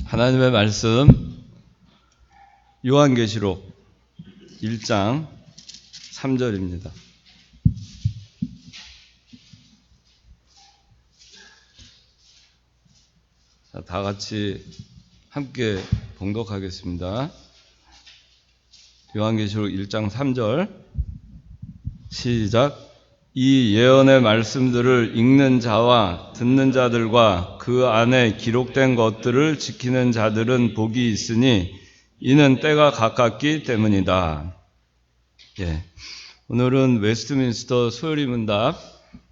하나님의 말씀 요한계시록 1장 3절입니다. 자, 다 같이 함께 봉독하겠습니다. 요한계시록 1장 3절 시작. 이 예언의 말씀들을 읽는 자와 듣는 자들과 그 안에 기록된 것들을 지키는 자들은 복이 있으니 이는 때가 가깝기 때문이다. 예, 오늘은 웨스트민스터 소요리 문답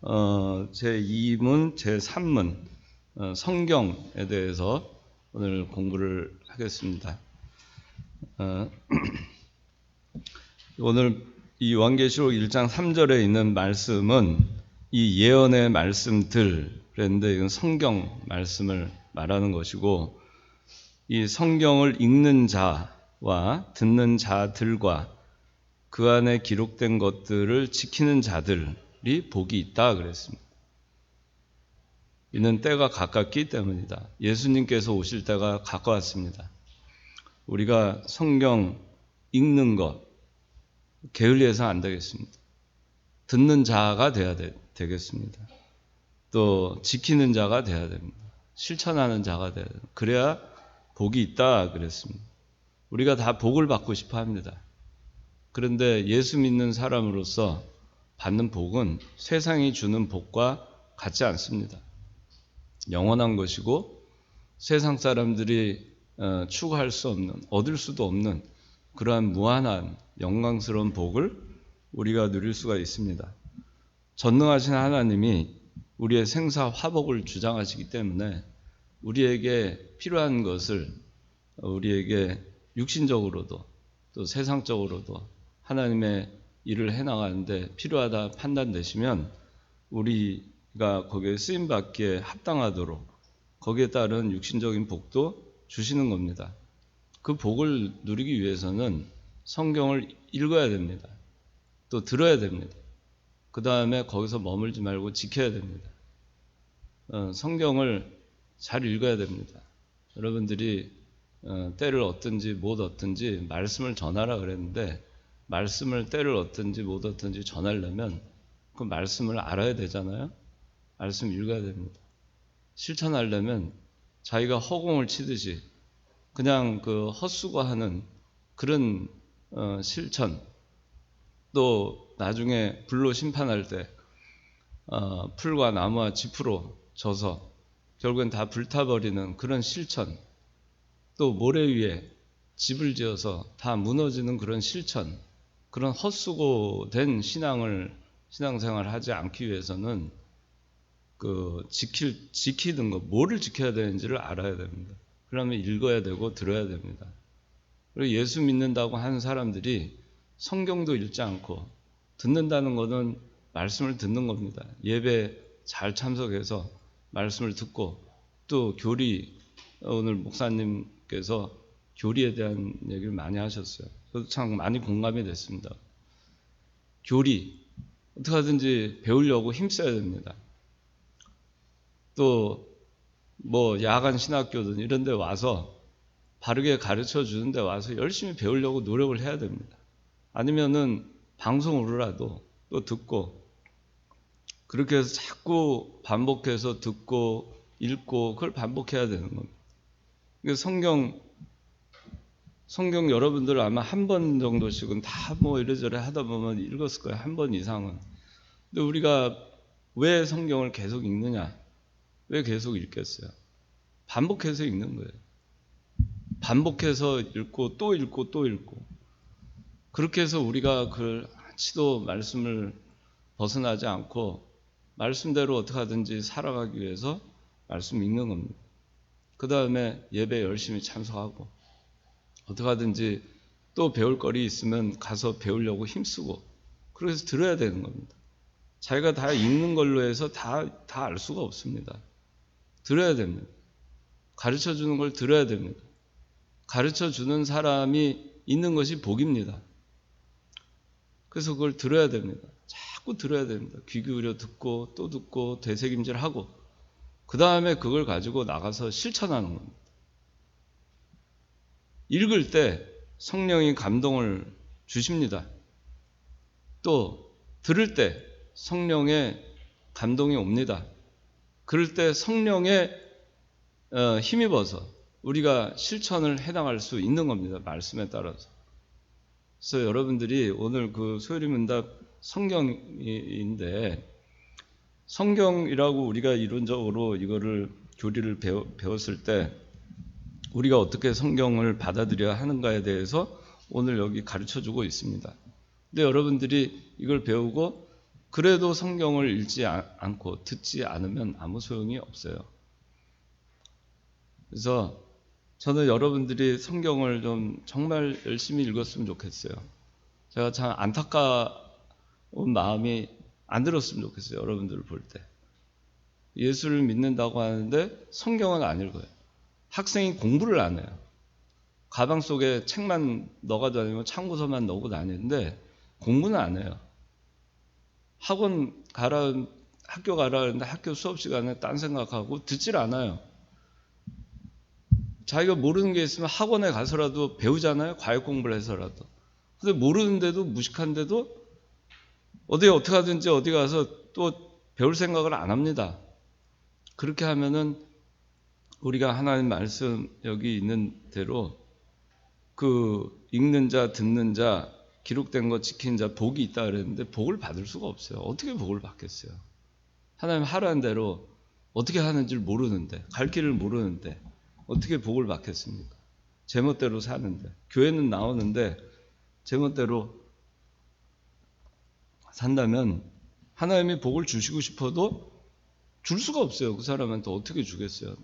제2문, 제3문 성경에 대해서 오늘 공부를 하겠습니다. 오늘 이 요한계시록 1장 3절에 있는 말씀은 이 예언의 말씀들, 그런데 이건 성경 말씀을 말하는 것이고, 이 성경을 읽는 자와 듣는 자들과 그 안에 기록된 것들을 지키는 자들이 복이 있다 그랬습니다. 이는 때가 가깝기 때문이다. 예수님께서 오실 때가 가까웠습니다. 우리가 성경 읽는 것 게을리해서 안 되겠습니다. 듣는 자가 돼야 되겠습니다. 또 지키는 자가 돼야 됩니다. 실천하는 자가 돼야 됩니다. 그래야 복이 있다 그랬습니다. 우리가 다 복을 받고 싶어 합니다. 그런데 예수 믿는 사람으로서 받는 복은 세상이 주는 복과 같지 않습니다. 영원한 것이고 세상 사람들이 추구할 수 없는, 얻을 수도 없는 그러한 무한한 영광스러운 복을 우리가 누릴 수가 있습니다. 전능하신 하나님이 우리의 생사 화복을 주장하시기 때문에 우리에게 필요한 것을 우리에게 육신적으로도 또 세상적으로도 하나님의 일을 해나가는데 필요하다 판단되시면 우리가 거기에 쓰임받기에 합당하도록 거기에 따른 육신적인 복도 주시는 겁니다. 그 복을 누리기 위해서는 성경을 읽어야 됩니다. 또 들어야 됩니다. 그 다음에 거기서 머물지 말고 지켜야 됩니다. 성경을 잘 읽어야 됩니다. 여러분들이 때를 얻든지 못 얻든지 말씀을 전하라 그랬는데 말씀을 때를 얻든지 못 얻든지 전하려면 그 말씀을 알아야 되잖아요. 말씀 읽어야 됩니다. 실천하려면 자기가 허공을 치듯이 그냥 그 헛수고하는 그런 실천, 또 나중에 불로 심판할 때 풀과 나무와 짚으로 져서 결국엔 다 불타버리는 그런 실천, 또 모래 위에 집을 지어서 다 무너지는 그런 실천, 그런 헛수고된 신앙생활을 하지 않기 위해서는 지키는 것, 뭐를 지켜야 되는지를 알아야 됩니다. 그러면 읽어야 되고 들어야 됩니다. 그리고 예수 믿는다고 하는 사람들이 성경도 읽지 않고 듣는다는 것은 말씀을 듣는 겁니다. 예배 잘 참석해서 말씀을 듣고 또 교리, 오늘 목사님께서 교리에 대한 얘기를 많이 하셨어요. 그래서 참 많이 공감이 됐습니다. 교리, 어떻게 하든지 배우려고 힘써야 됩니다. 또 야간 신학교든 이런 데 와서 바르게 가르쳐 주는 데 와서 열심히 배우려고 노력을 해야 됩니다. 아니면은 방송으로라도 또 듣고 그렇게 해서 자꾸 반복해서 듣고 읽고 그걸 반복해야 되는 겁니다. 성경 여러분들 아마 한 번 정도씩은 다 이래저래 하다 보면 읽었을 거예요. 한 번 이상은. 근데 우리가 왜 성경을 계속 읽느냐? 왜 계속 읽겠어요? 반복해서 읽는 거예요. 반복해서 읽고 또 읽고 또 읽고. 그렇게 해서 우리가 그 한치도 말씀을 벗어나지 않고 말씀대로 어떻게 하든지 살아가기 위해서 말씀 읽는 겁니다. 그 다음에 예배 열심히 참석하고 어떻게 하든지 또 배울 거리 있으면 가서 배우려고 힘쓰고 그래서 들어야 되는 겁니다. 자기가 다 읽는 걸로 해서 다 알 수가 없습니다. 들어야 됩니다. 가르쳐주는 걸 들어야 됩니다. 가르쳐주는 사람이 있는 것이 복입니다. 그래서 그걸 들어야 됩니다. 자꾸 들어야 됩니다. 귀 기울여 듣고 또 듣고 되새김질하고 그 다음에 그걸 가지고 나가서 실천하는 겁니다. 읽을 때 성령이 감동을 주십니다. 또 들을 때 성령의 감동이 옵니다. 그럴 때 성령에 힘입어서 우리가 실천을 해나갈 수 있는 겁니다. 말씀에 따라서. 그래서 여러분들이 오늘 그 소요리문답 성경인데, 성경이라고 우리가 이론적으로 이거를 교리를 배웠을 때 우리가 어떻게 성경을 받아들여야 하는가에 대해서 오늘 여기 가르쳐주고 있습니다. 근데 여러분들이 이걸 배우고 그래도 성경을 읽지 않고 듣지 않으면 아무 소용이 없어요. 그래서 저는 여러분들이 성경을 좀 정말 열심히 읽었으면 좋겠어요. 제가 참 안타까운 마음이 안 들었으면 좋겠어요. 여러분들을 볼 때. 예수를 믿는다고 하는데 성경은 안 읽어요. 학생이 공부를 안 해요. 가방 속에 책만 넣어가지고 다니고 참고서만 넣고 다니는데 공부는 안 해요. 학교 가라 하는데 학교 수업 시간에 딴 생각하고 듣질 않아요. 자기가 모르는 게 있으면 학원에 가서라도 배우잖아요. 과외 공부를 해서라도. 근데 모르는데도 무식한데도 어떻게 하든지 어디 가서 또 배울 생각을 안 합니다. 그렇게 하면은 우리가 하나님 말씀 여기 있는 대로 그 읽는 자, 듣는 자, 기록된 것 지키는 자 복이 있다 그랬는데 복을 받을 수가 없어요. 어떻게 복을 받겠어요? 하나님 하라는 대로 어떻게 하는지를 모르는데, 갈 길을 모르는데 어떻게 복을 받겠습니까? 제멋대로 사는데, 교회는 나오는데 제멋대로 산다면 하나님이 복을 주시고 싶어도 줄 수가 없어요. 그 사람한테 어떻게 주겠어요?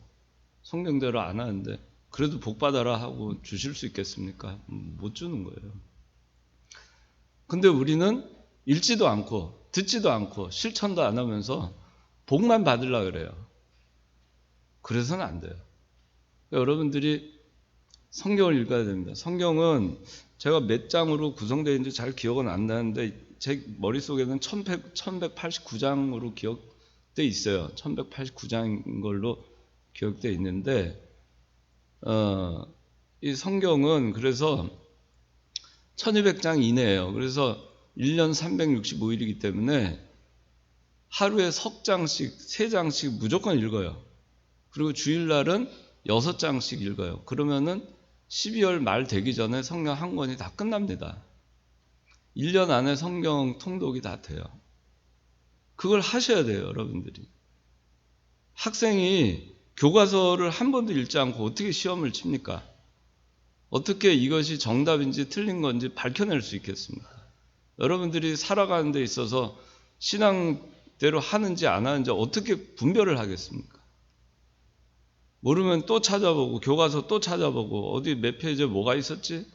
성경대로 안 하는데 그래도 복 받아라 하고 주실 수 있겠습니까? 못 주는 거예요. 근데 우리는 읽지도 않고 듣지도 않고 실천도 안 하면서 복만 받으려고 그래요. 그래서는 안 돼요. 여러분들이 성경을 읽어야 됩니다. 성경은 제가 몇 장으로 구성되어 있는지 잘 기억은 안 나는데 제 머릿속에는 1189장으로 기억돼 있어요. 1189장인 걸로 기억돼 있는데 이 성경은 그래서 1200장 이내예요. 그래서 1년 365일이기 때문에 하루에 석 장씩, 3장씩 무조건 읽어요. 그리고 주일날은 6장씩 읽어요. 그러면은 12월 말 되기 전에 성경 한 권이 다 끝납니다. 1년 안에 성경 통독이 다 돼요. 그걸 하셔야 돼요, 여러분들이. 학생이 교과서를 한 번도 읽지 않고 어떻게 시험을 칩니까? 어떻게 이것이 정답인지 틀린 건지 밝혀낼 수 있겠습니까? 여러분들이 살아가는 데 있어서 신앙대로 하는지 안 하는지 어떻게 분별을 하겠습니까? 모르면 또 찾아보고 교과서 또 찾아보고 어디 몇 페이지에 뭐가 있었지?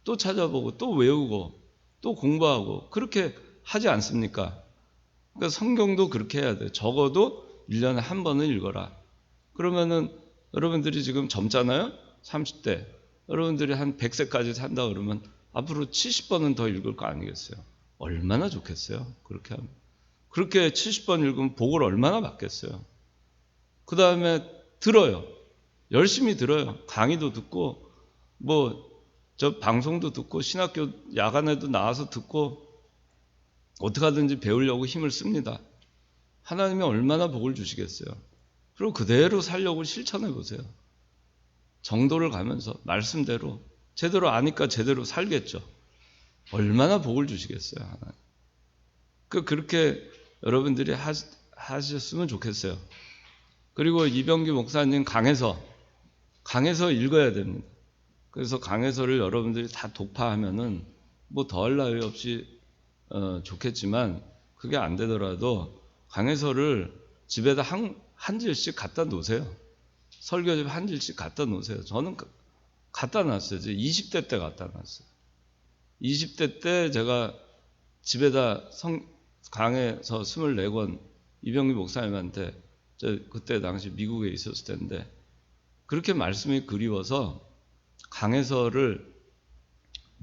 또 찾아보고 또 외우고 또 공부하고 그렇게 하지 않습니까? 그러니까 성경도 그렇게 해야 돼요. 적어도 1년에 한 번은 읽어라. 그러면은 여러분들이 지금 젊잖아요? 30대. 여러분들이 한 100세까지 산다 그러면 앞으로 70번은 더 읽을 거 아니겠어요? 얼마나 좋겠어요? 그렇게 하면. 그렇게 70번 읽으면 복을 얼마나 받겠어요? 그 다음에 들어요. 열심히 들어요. 강의도 듣고 저 방송도 듣고 신학교 야간에도 나와서 듣고 어떻게 하든지 배우려고 힘을 씁니다. 하나님이 얼마나 복을 주시겠어요? 그리고 그대로 살려고 실천해 보세요. 정도를 가면서 말씀대로 제대로 아니까 제대로 살겠죠. 얼마나 복을 주시겠어요, 하나님. 그렇게 여러분들이 하셨으면 좋겠어요. 그리고 이병규 목사님 강해서 읽어야 됩니다. 그래서 강해서를 여러분들이 다 독파하면은 뭐 더할 나위 없이 좋겠지만 그게 안 되더라도 강해서를 집에다 한 질씩 갖다 놓으세요. 설교집 한 질씩 갖다 놓으세요. 저는 갖다 놨어요. 20대 때 갖다 놨어요. 20대 때 제가 집에다 강해서 24권 이병규 목사님한테 그때 당시 미국에 있었을 텐데 그렇게 말씀이 그리워서 강해서를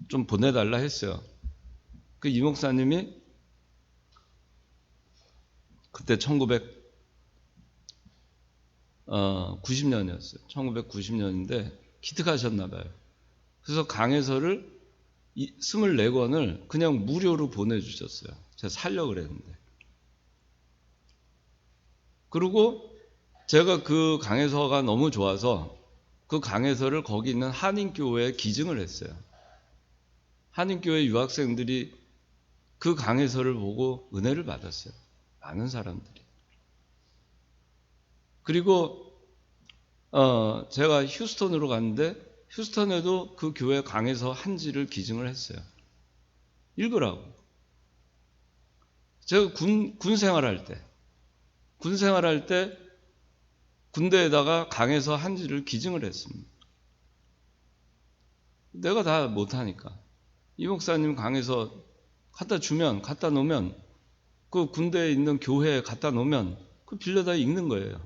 좀 보내달라 했어요. 그 이 목사님이 그때 1990년이었어요. 1990년인데 기특하셨나 봐요. 그래서 강해서를 24권을 그냥 무료로 보내주셨어요. 제가 살려고 그랬는데. 그리고 제가 그 강해서가 너무 좋아서 그 강해서를 거기 있는 한인교회에 기증을 했어요. 한인교회 유학생들이 그 강해서를 보고 은혜를 받았어요. 많은 사람들이. 그리고 제가 휴스턴으로 갔는데 휴스턴에도 그 교회 강해서 한지를 기증을 했어요. 읽으라고. 제가 군 생활할 때 군대에다가 강해서 한지를 기증을 했습니다. 내가 다 못하니까. 이 목사님 강해서 갖다 놓으면 그 군대에 있는 교회에 갖다 놓으면 그 빌려다 읽는 거예요.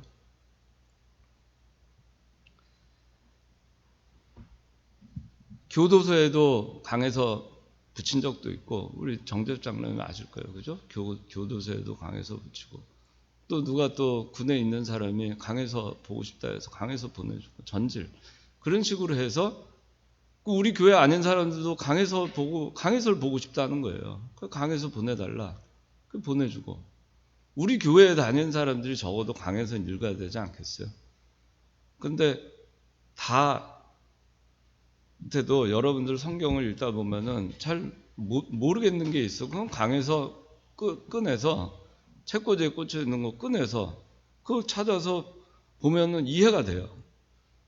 교도소에도 강해서 붙인 적도 있고 우리 정재엽 장로님 아실 거예요. 그죠? 교도소에도 강해서 붙이고 또 누가 또 군에 있는 사람이 강해서 보고 싶다 해서 강해서 보내주고 전질 그런 식으로 해서 우리 교회 아닌 사람들도 강해서를 보고 싶다는 거예요. 그 강해서 보내달라. 그 보내주고 우리 교회에 다니는 사람들이 적어도 강해서 읽어야 되지 않겠어요? 근데 다한테도 여러분들 성경을 읽다 보면은 잘 모르겠는 게 있어. 그럼 강해서 꺼내서 책꽂이에 꽂혀 있는 거 꺼내서 그거 찾아서 보면은 이해가 돼요.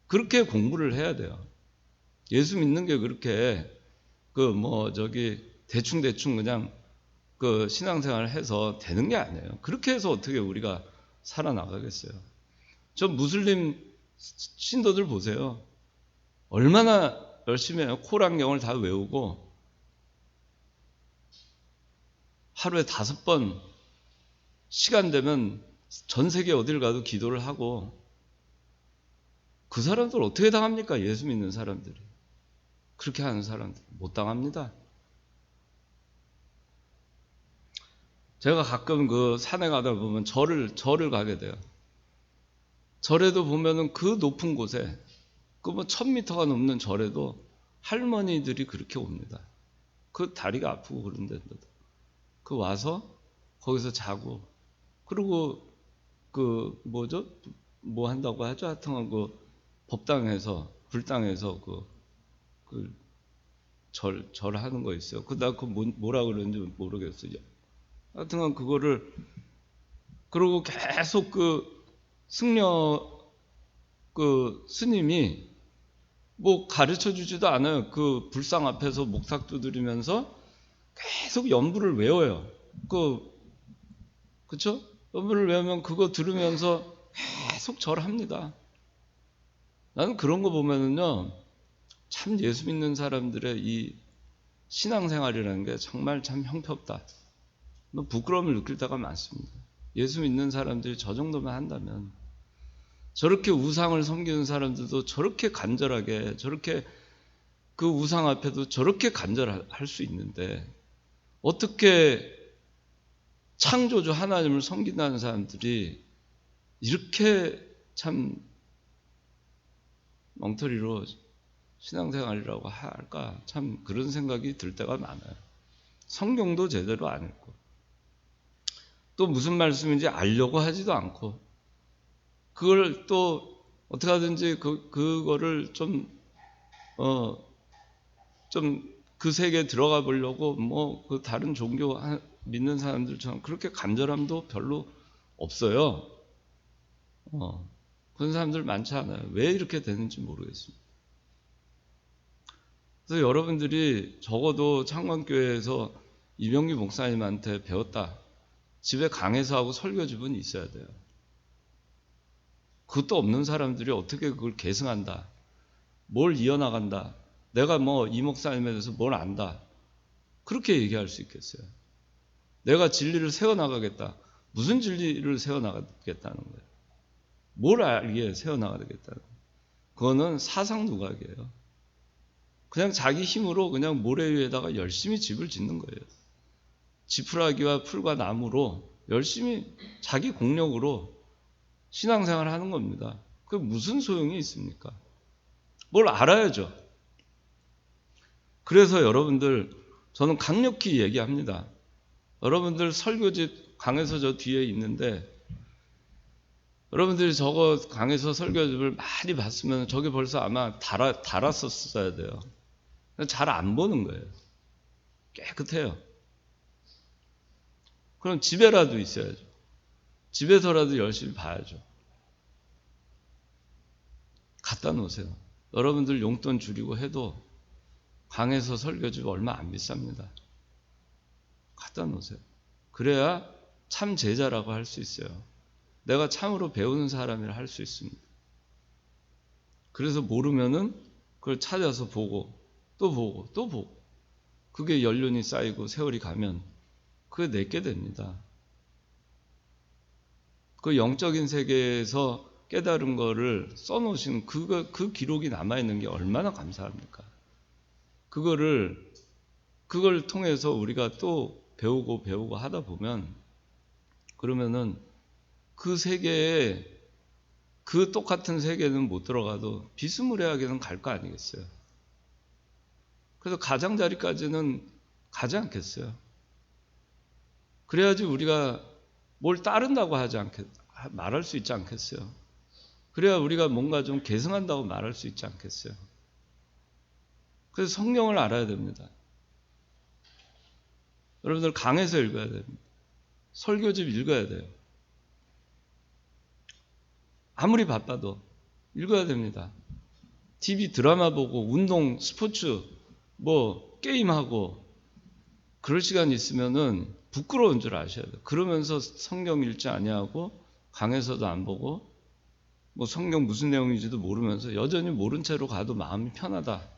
그렇게 공부를 해야 돼요. 예수 믿는 게 그렇게 대충 그냥 그 신앙생활을 해서 되는 게 아니에요. 그렇게 해서 어떻게 우리가 살아나가겠어요. 저 무슬림 신도들 보세요. 얼마나 열심히 해요. 코란경을 다 외우고 하루에 5번 시간 되면 전 세계 어딜 가도 기도를 하고 그 사람들 어떻게 당합니까? 예수 믿는 사람들이. 그렇게 하는 사람들 못 당합니다. 제가 가끔 그 산에 가다 보면 절을 가게 돼요. 절에도 보면은 그 높은 곳에 그 1000m가 넘는 절에도 할머니들이 그렇게 옵니다. 그 다리가 아프고 그런데도 그 와서 거기서 자고 그리고 뭐 한다고 하죠? 하여튼 법당에서 불당에서 절하는 거 있어요. 나 뭐라 그러는지 모르겠어요. 하여튼 그거를 그러고 계속 승려 스님이 뭐 가르쳐 주지도 않아요. 그 불상 앞에서 목탁 두드리면서 계속 연부를 외워요. 그쵸? 연부를 외우면 그거 들으면서 계속 절합니다. 나는 그런 거 보면은요, 참 예수 믿는 사람들의 이 신앙생활이라는 게 정말 참 형편없다. 부끄러움을 느낄 때가 많습니다. 예수 믿는 사람들이 저 정도만 한다면 저렇게 우상을 섬기는 사람들도 저렇게 간절하게 저렇게 그 우상 앞에도 저렇게 간절할 수 있는데 어떻게 창조주 하나님을 섬긴다는 사람들이 이렇게 참 엉터리로 신앙생활이라고 할까 참 그런 생각이 들 때가 많아요. 성경도 제대로 안 읽고 또 무슨 말씀인지 알려고 하지도 않고 그걸 또 어떻게 하든지 그거를 좀 그 세계에 들어가 보려고 그 다른 종교 믿는 사람들처럼 그렇게 간절함도 별로 없어요. 그런 사람들 많지 않아요. 왜 이렇게 되는지 모르겠습니다. 그래서 여러분들이 적어도 창관교회에서 이병기 목사님한테 배웠다. 집에 강해서 하고 설교집은 있어야 돼요. 그것도 없는 사람들이 어떻게 그걸 계승한다. 뭘 이어나간다. 내가 이 목사님에 대해서 뭘 안다. 그렇게 얘기할 수 있겠어요. 내가 진리를 세워나가겠다. 무슨 진리를 세워나가겠다는 거예요. 뭘 알기에 세워나가겠다는 거예요. 그거는 사상 누각이에요. 그냥 자기 힘으로 그냥 모래 위에다가 열심히 집을 짓는 거예요. 지푸라기와 풀과 나무로 열심히 자기 공력으로 신앙생활을 하는 겁니다. 그게 무슨 소용이 있습니까? 뭘 알아야죠. 그래서 여러분들, 저는 강력히 얘기합니다. 여러분들 설교집 강에서 저 뒤에 있는데, 여러분들이 저거 강에서 설교집을 많이 봤으면 저게 벌써 아마 달았었어야 돼요. 잘 안 보는 거예요. 깨끗해요. 그럼 집에라도 있어야죠. 집에서라도 열심히 봐야죠. 갖다 놓으세요. 여러분들 용돈 줄이고 해도 강에서 설교집 얼마 안 비쌉니다. 갖다 놓으세요. 그래야 참 제자라고 할 수 있어요. 내가 참으로 배우는 사람이라 할 수 있습니다. 그래서 모르면은 그걸 찾아서 보고 또 보고 또 보고, 그게 연륜이 쌓이고 세월이 가면 그게 내게 됩니다. 그 영적인 세계에서 깨달은 거를 써놓으신 그 기록이 남아있는 게 얼마나 감사합니까? 그걸 통해서 우리가 또 배우고 하다 보면, 그러면은 그 세계에, 그 똑같은 세계는 못 들어가도 비스무리하게는 갈 거 아니겠어요? 그래서 가장자리까지는 가지 않겠어요? 그래야지 우리가 뭘 따른다고 말할 수 있지 않겠어요? 그래야 우리가 뭔가 좀 계승한다고 말할 수 있지 않겠어요? 그래서 성경을 알아야 됩니다. 여러분들 강해서 읽어야 됩니다. 설교집 읽어야 돼요. 아무리 바빠도 읽어야 됩니다. TV 드라마 보고 운동, 스포츠, 게임하고 그럴 시간 있으면은 부끄러운 줄 아셔야 돼요. 그러면서 성경 읽지 아니하고 강에서도 안 보고 성경 무슨 내용인지도 모르면서 여전히 모른 채로 가도 마음이 편하다.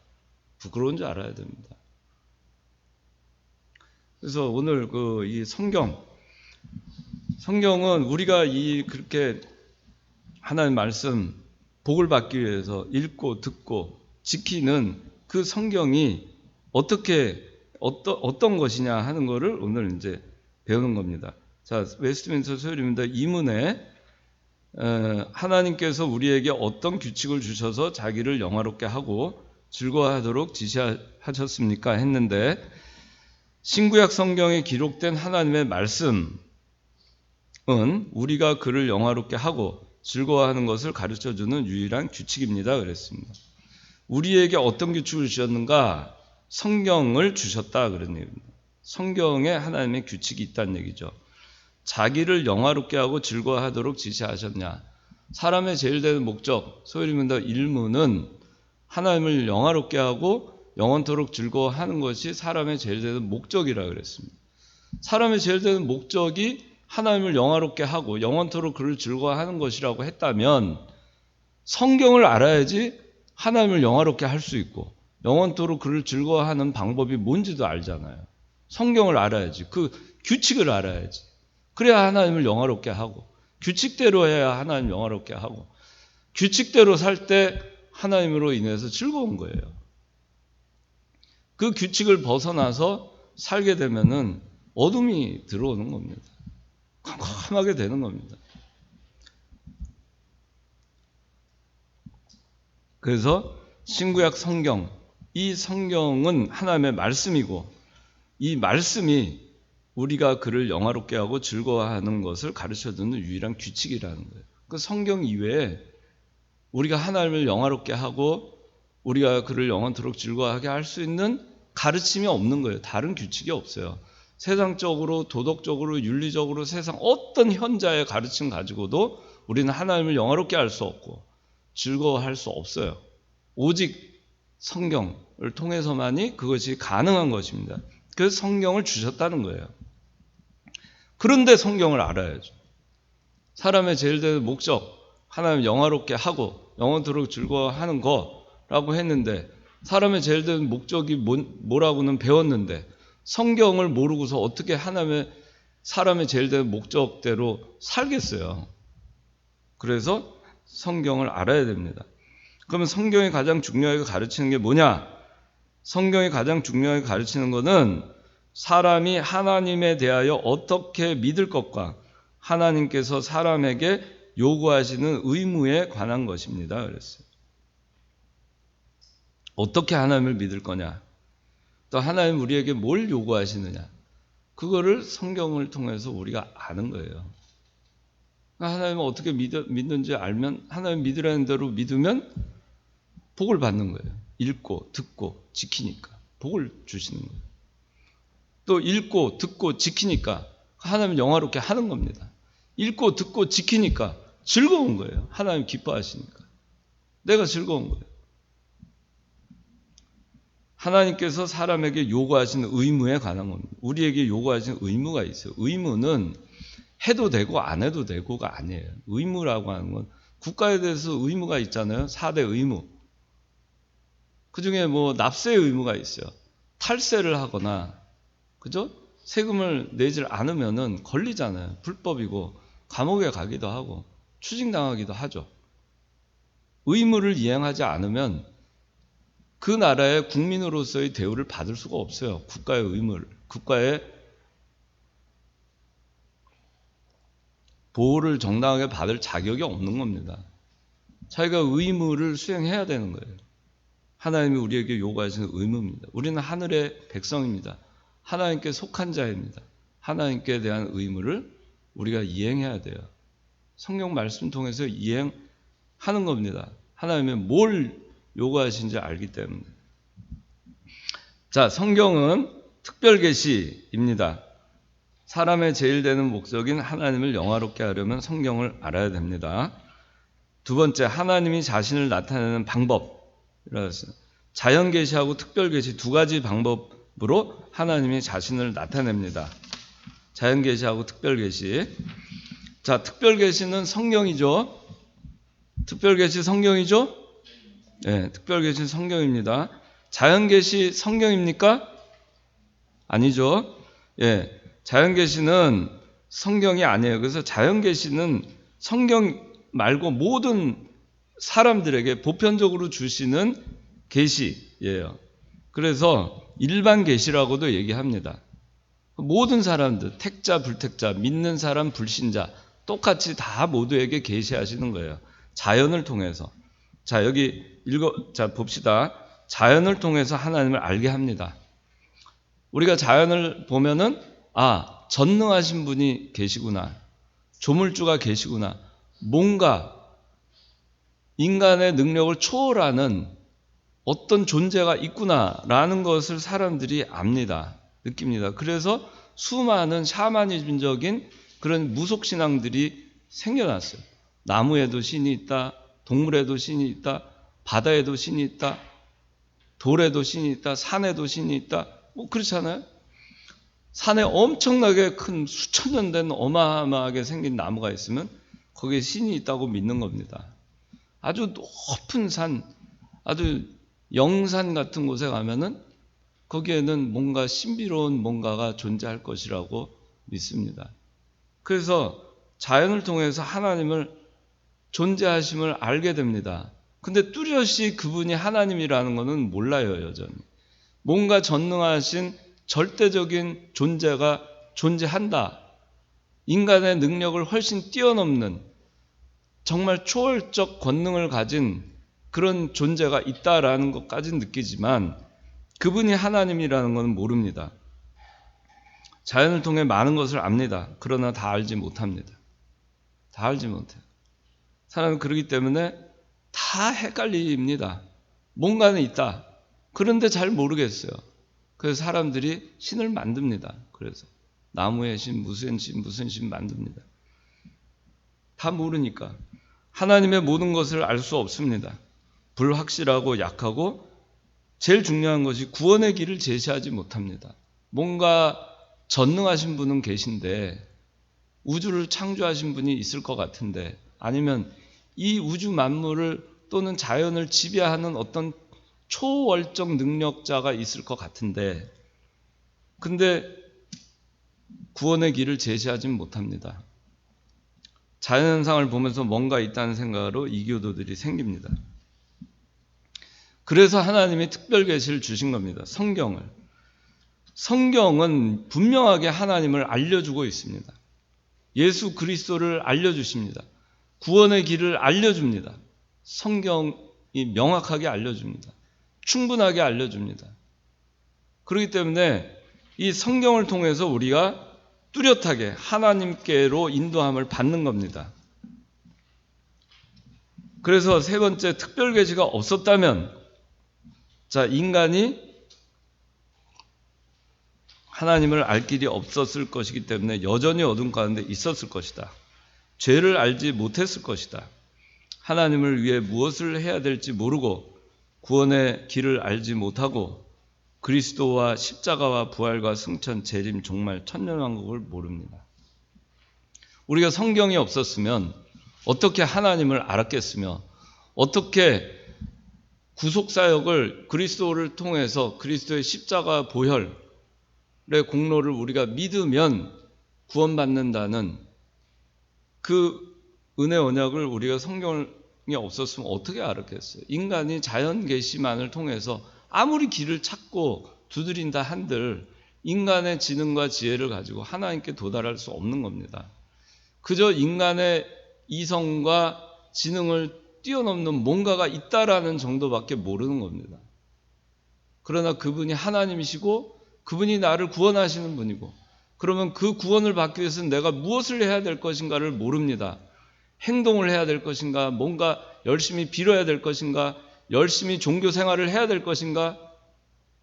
부끄러운 줄 알아야 됩니다. 그래서 오늘 이 성경은 우리가 그렇게 하나님 말씀 복을 받기 위해서 읽고 듣고 지키는 그 성경이 어떤 것이냐 하는 것을 오늘 이제 배우는 겁니다. 자, 웨스트민스터 소율입니다. 이문에 하나님께서 우리에게 어떤 규칙을 주셔서 자기를 영화롭게 하고 즐거워하도록 지시하셨습니까? 했는데, 신구약 성경에 기록된 하나님의 말씀은 우리가 그를 영화롭게 하고 즐거워하는 것을 가르쳐주는 유일한 규칙입니다. 그랬습니다. 우리에게 어떤 규칙을 주셨는가? 성경을 주셨다. 그런 얘기입니다. 성경에 하나님의 규칙이 있다는 얘기죠. 자기를 영화롭게 하고 즐거워하도록 지시하셨냐? 사람의 제일 되는 목적, 소위 말하면 일무는 하나님을 영화롭게 하고 영원토록 즐거워하는 것이 사람의 제일 되는 목적이라 그랬습니다. 사람의 제일 되는 목적이 하나님을 영화롭게 하고 영원토록 그를 즐거워하는 것이라고 했다면, 성경을 알아야지 하나님을 영화롭게 할 수 있고 영원토록 그를 즐거워하는 방법이 뭔지도 알잖아요. 성경을 알아야지. 그 규칙을 알아야지. 그래야 하나님을 영화롭게 하고, 규칙대로 해야 하나님 영화롭게 하고, 규칙대로 살 때 하나님으로 인해서 즐거운 거예요. 그 규칙을 벗어나서 살게 되면은 어둠이 들어오는 겁니다. 깜깜하게 되는 겁니다. 그래서 신구약 성경, 이 성경은 하나님의 말씀이고, 이 말씀이 우리가 그를 영화롭게 하고 즐거워하는 것을 가르쳐주는 유일한 규칙이라는 거예요. 그 성경 이외에 우리가 하나님을 영화롭게 하고 우리가 그를 영원토록 즐거워하게 할 수 있는 가르침이 없는 거예요. 다른 규칙이 없어요. 세상적으로, 도덕적으로, 윤리적으로 세상 어떤 현자의 가르침 가지고도 우리는 하나님을 영화롭게 할 수 없고 즐거워할 수 없어요. 오직 성경을 통해서만이 그것이 가능한 것입니다. 그래서 성경을 주셨다는 거예요. 그런데 성경을 알아야죠. 사람의 제일 되는 목적, 하나님을 영화롭게 하고 영원토록 즐거워하는 거라고 했는데, 사람의 제일 되는 목적이 뭐라고는 배웠는데 성경을 모르고서 어떻게 사람의 제일 되는 목적대로 살겠어요. 그래서 성경을 알아야 됩니다. 그러면 성경이 가장 중요하게 가르치는 게 뭐냐? 성경이 가장 중요하게 가르치는 것은 사람이 하나님에 대하여 어떻게 믿을 것과 하나님께서 사람에게 요구하시는 의무에 관한 것입니다. 그랬어요. 어떻게 하나님을 믿을 거냐? 또 하나님 우리에게 뭘 요구하시느냐, 그거를 성경을 통해서 우리가 아는 거예요. 하나님을 어떻게 믿는지 알면, 하나님 믿으라는 대로 믿으면 복을 받는 거예요. 읽고 듣고 지키니까 복을 주시는 거예요. 또 읽고 듣고 지키니까 하나님 영화롭게 하는 겁니다. 읽고 듣고 지키니까 즐거운 거예요. 하나님 기뻐하시니까 내가 즐거운 거예요. 하나님께서 사람에게 요구하시는 의무에 관한 겁니다. 우리에게 요구하시는 의무가 있어요. 의무는 해도 되고 안 해도 되고가 아니에요. 의무라고 하는 건 국가에 대해서 의무가 있잖아요. 4대 의무. 그 중에 뭐 납세 의무가 있어요. 탈세를 하거나, 그죠? 세금을 내질 않으면은 걸리잖아요. 불법이고 감옥에 가기도 하고 추징당하기도 하죠. 의무를 이행하지 않으면 그 나라의 국민으로서의 대우를 받을 수가 없어요. 국가의 의무를, 국가의 보호를 정당하게 받을 자격이 없는 겁니다. 자기가 의무를 수행해야 되는 거예요. 하나님이 우리에게 요구하시는 의무입니다. 우리는 하늘의 백성입니다. 하나님께 속한 자입니다. 하나님께 대한 의무를 우리가 이행해야 돼요. 성경 말씀 통해서 이행하는 겁니다. 하나님이 뭘 요구하시는지 알기 때문에. 자, 성경은 특별 계시입니다. 사람의 제일 되는 목적인 하나님을 영화롭게 하려면 성경을 알아야 됩니다. 두 번째, 하나님이 자신을 나타내는 방법. 자연 계시하고 특별 계시 두 가지 방법으로 하나님이 자신을 나타냅니다. 자연 계시하고 특별 계시. 자, 특별 계시는 성경이죠. 특별 계시 성경이죠? 네, 특별 계시 성경입니다. 자연 계시 성경입니까? 아니죠. 예. 자연 계시는 성경이 아니에요. 그래서 자연 계시는 성경 말고 모든 사람들에게 보편적으로 주시는 계시예요. 그래서 일반 계시라고도 얘기합니다. 모든 사람들, 택자, 불택자, 믿는 사람, 불신자 똑같이 다 모두에게 계시하시는 거예요. 자연을 통해서. 자, 여기 봅시다. 자연을 통해서 하나님을 알게 합니다. 우리가 자연을 보면은 전능하신 분이 계시구나. 조물주가 계시구나. 뭔가 인간의 능력을 초월하는 어떤 존재가 있구나라는 것을 사람들이 압니다. 느낍니다. 그래서 수많은 샤머니즘적인 그런 무속신앙들이 생겨났어요. 나무에도 신이 있다. 동물에도 신이 있다. 바다에도 신이 있다. 돌에도 신이 있다. 산에도 신이 있다. 뭐 그렇잖아요. 산에 엄청나게 큰 수천 년 된 어마어마하게 생긴 나무가 있으면 거기에 신이 있다고 믿는 겁니다. 아주 높은 산, 아주 영산 같은 곳에 가면은 거기에는 뭔가 신비로운 뭔가가 존재할 것이라고 믿습니다. 그래서 자연을 통해서 하나님을 존재하심을 알게 됩니다. 근데 뚜렷이 그분이 하나님이라는 것은 몰라요, 여전히. 뭔가 전능하신 절대적인 존재가 존재한다. 인간의 능력을 훨씬 뛰어넘는 정말 초월적 권능을 가진 그런 존재가 있다라는 것까지는 느끼지만 그분이 하나님이라는 것은 모릅니다. 자연을 통해 많은 것을 압니다. 그러나 다 알지 못합니다. 다 알지 못해요. 사람은 그러기 때문에 다 헷갈립니다. 뭔가는 있다. 그런데 잘 모르겠어요. 그래서 사람들이 신을 만듭니다. 그래서 나무의 신, 무슨 신 만듭니다. 다 모르니까. 하나님의 모든 것을 알 수 없습니다. 불확실하고 약하고 제일 중요한 것이 구원의 길을 제시하지 못합니다. 뭔가 전능하신 분은 계신데 우주를 창조하신 분이 있을 것 같은데 아니면 이 우주 만물을 또는 자연을 지배하는 어떤 초월적 능력자가 있을 것 같은데 근데 구원의 길을 제시하진 못합니다. 자연현상을 보면서 뭔가 있다는 생각으로 이교도들이 생깁니다. 그래서 하나님이 특별 계시를 주신 겁니다. 성경을. 성경은 분명하게 하나님을 알려주고 있습니다. 예수 그리스도를 알려주십니다. 구원의 길을 알려줍니다. 성경이 명확하게 알려줍니다. 충분하게 알려줍니다. 그렇기 때문에 이 성경을 통해서 우리가 뚜렷하게 하나님께로 인도함을 받는 겁니다. 그래서 세 번째, 특별 계시가 없었다면, 자, 인간이 하나님을 알 길이 없었을 것이기 때문에 여전히 어둠 가운데 있었을 것이다. 죄를 알지 못했을 것이다. 하나님을 위해 무엇을 해야 될지 모르고 구원의 길을 알지 못하고 그리스도와 십자가와 부활과 승천, 재림, 종말, 천년왕국을 모릅니다. 우리가 성경이 없었으면 어떻게 하나님을 알았겠으며 어떻게 구속사역을 그리스도를 통해서 그리스도의 십자가 보혈의 공로를 우리가 믿으면 구원받는다는 그 은혜 언약을 우리가 성경이 없었으면 어떻게 알았겠어요? 인간이 자연 계시만을 통해서 아무리 길을 찾고 두드린다 한들 인간의 지능과 지혜를 가지고 하나님께 도달할 수 없는 겁니다. 그저 인간의 이성과 지능을 뛰어넘는 뭔가가 있다라는 정도밖에 모르는 겁니다. 그러나 그분이 하나님이시고 그분이 나를 구원하시는 분이고, 그러면 그 구원을 받기 위해서는 내가 무엇을 해야 될 것인가를 모릅니다. 행동을 해야 될 것인가, 뭔가 열심히 빌어야 될 것인가, 열심히 종교 생활을 해야 될 것인가,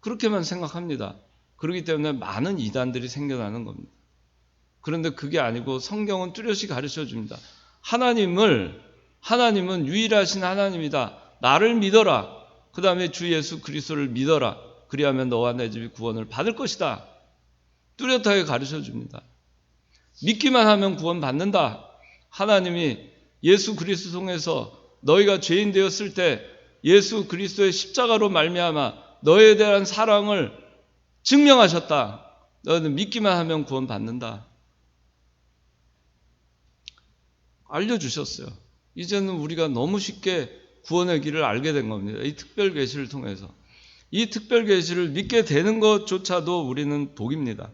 그렇게만 생각합니다. 그렇기 때문에 많은 이단들이 생겨나는 겁니다. 그런데 그게 아니고 성경은 뚜렷이 가르쳐 줍니다. 하나님은 유일하신 하나님이다. 나를 믿어라. 그 다음에 주 예수 그리스도를 믿어라. 그리하면 너와 내 집이 구원을 받을 것이다. 뚜렷하게 가르쳐 줍니다. 믿기만 하면 구원 받는다. 하나님이 예수 그리스도 통해서 너희가 죄인 되었을 때 예수 그리스도의 십자가로 말미암아 너에 대한 사랑을 증명하셨다. 너희는 믿기만 하면 구원 받는다. 알려주셨어요. 이제는 우리가 너무 쉽게 구원의 길을 알게 된 겁니다. 이 특별 계시를 통해서. 이 특별 계시를 믿게 되는 것조차도 우리는 복입니다.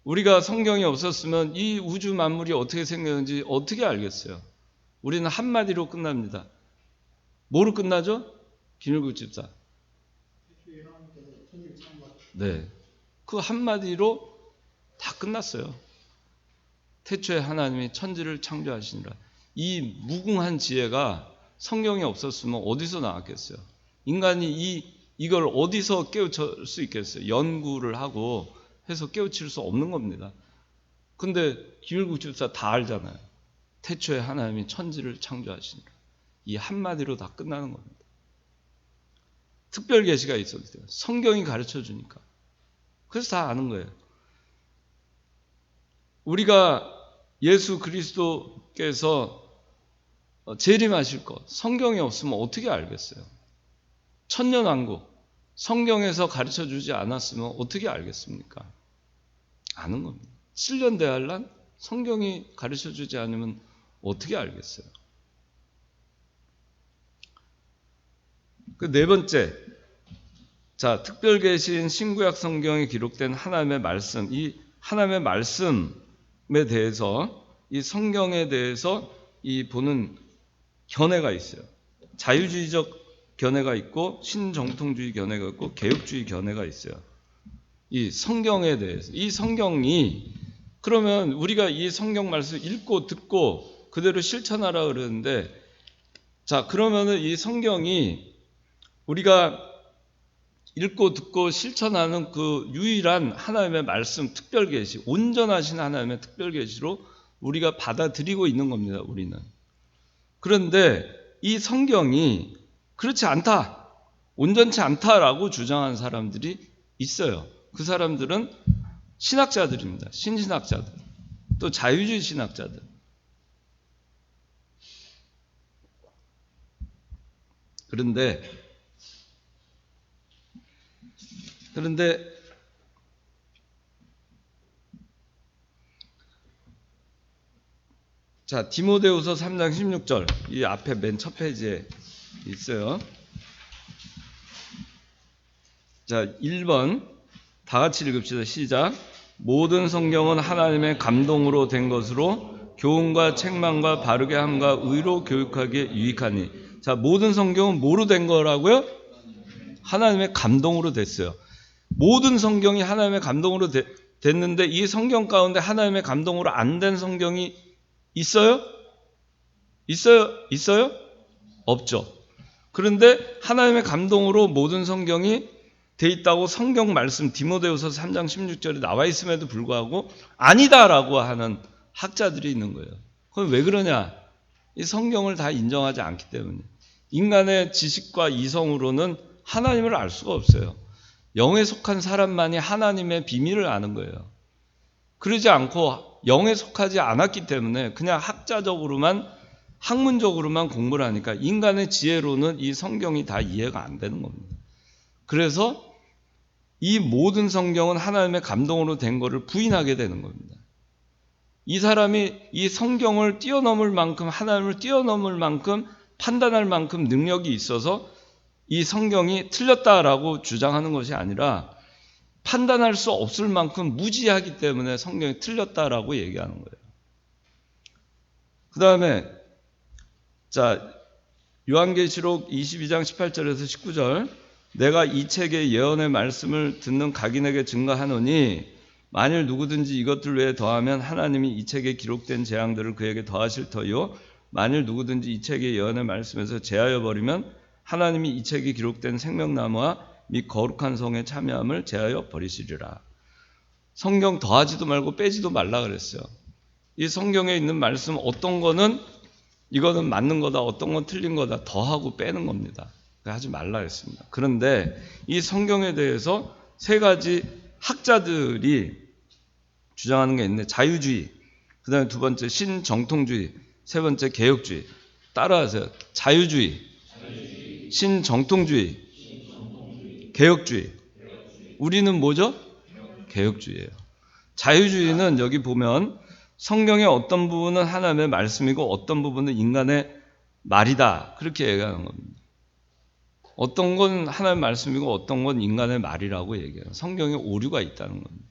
우리가 성경이 없었으면 이 우주 만물이 어떻게 생겼는지 어떻게 알겠어요? 우리는 한마디로 끝납니다. 뭐로 끝나죠? 김일국 집사. 네. 그 한마디로 다 끝났어요. 태초에 하나님이 천지를 창조하시니라. 이 무궁한 지혜가 성경이 없었으면 어디서 나왔겠어요? 인간이 이걸 어디서 깨우칠 수 있겠어요? 연구를 하고 해서 깨우칠 수 없는 겁니다. 근데 김일국 집사 다 알잖아요. 태초에 하나님이 천지를 창조하시니라. 이 한마디로 다 끝나는 겁니다. 특별 계시가 있어도 돼요. 성경이 가르쳐 주니까. 그래서 다 아는 거예요. 우리가 예수 그리스도께서 재림하실 것, 성경이 없으면 어떻게 알겠어요? 천년왕국, 성경에서 가르쳐 주지 않았으면 어떻게 알겠습니까? 아는 겁니다. 7년 대환란, 성경이 가르쳐 주지 않으면 어떻게 알겠어요? 그 네 번째, 자, 특별 계시인 신구약 성경에 기록된 하나님의 말씀, 이 하나님의 말씀에 대해서, 이 성경에 대해서 이 보는 견해가 있어요. 자유주의적 견해가 있고 신정통주의 견해가 있고 개혁주의 견해가 있어요. 이 성경에 대해서, 이 성경이, 그러면 우리가 이 성경 말씀 읽고 듣고 그대로 실천하라 그러는데, 자, 그러면은 이 성경이 우리가 읽고 듣고 실천하는 그 유일한 하나님의 말씀, 특별 계시, 온전하신 하나님의 특별 계시로 우리가 받아들이고 있는 겁니다. 우리는. 그런데 이 성경이 그렇지 않다, 온전치 않다라고 주장한 사람들이 있어요. 그 사람들은 신학자들입니다. 신신학자들, 또 자유주의 신학자들. 그런데 자, 디모데후서 3장 16절, 이 앞에 맨 첫 페이지에 있어요. 자, 1번 다 같이 읽읍시다. 시작. 모든 성경은 하나님의 감동으로 된 것으로 교훈과 책망과 바르게 함과 의로 교육하기에 유익하니. 자, 모든 성경은 뭐로 된 거라고요? 하나님의 감동으로 됐어요. 모든 성경이 하나님의 감동으로 됐는데 이 성경 가운데 하나님의 감동으로 안 된 성경이 있어요? 있어요? 없죠. 그런데 하나님의 감동으로 모든 성경이 돼 있다고 성경 말씀 디모데후서 3장 16절에 나와 있음에도 불구하고 아니다라고 하는 학자들이 있는 거예요. 그건 왜 그러냐? 이 성경을 다 인정하지 않기 때문에. 인간의 지식과 이성으로는 하나님을 알 수가 없어요. 영에 속한 사람만이 하나님의 비밀을 아는 거예요. 그러지 않고 영에 속하지 않았기 때문에 그냥 학문적으로만 공부를 하니까 인간의 지혜로는 이 성경이 다 이해가 안 되는 겁니다. 그래서 이 모든 성경은 하나님의 감동으로 된 것을 부인하게 되는 겁니다. 이 사람이 이 성경을 뛰어넘을 만큼, 하나님을 뛰어넘을 만큼, 판단할 만큼 능력이 있어서 이 성경이 틀렸다라고 주장하는 것이 아니라 판단할 수 없을 만큼 무지하기 때문에 성경이 틀렸다라고 얘기하는 거예요. 그 다음에 요한계시록 22장 18절에서 19절, 내가 이 책의 예언의 말씀을 듣는 각인에게 증거하노니 만일 누구든지 이것들 외에 더하면 하나님이 이 책에 기록된 재앙들을 그에게 더하실 터이요 만일 누구든지 이 책의 예언의 말씀에서 제하여 버리면 하나님이 이 책에 기록된 생명나무와 및 거룩한 성의 참여함을 제하여 버리시리라. 성경 더하지도 말고 빼지도 말라 그랬어요. 이 성경에 있는 말씀 어떤 거는 이거는 맞는 거다, 어떤 건 틀린 거다, 더하고 빼는 겁니다. 하지 말라 했습니다. 그런데 이 성경에 대해서 세 가지 학자들이 주장하는 게 있는데, 자유주의, 그 다음에 두 번째 신정통주의, 세 번째 개혁주의. 따라하세요. 자유주의, 신정통주의, 개혁주의. 우리는 뭐죠? 개혁주의예요. 자유주의는 여기 보면 성경의 어떤 부분은 하나님의 말씀이고 어떤 부분은 인간의 말이다, 그렇게 얘기하는 겁니다. 어떤 건 하나님의 말씀이고 어떤 건 인간의 말이라고 얘기해요. 성경에 오류가 있다는 겁니다.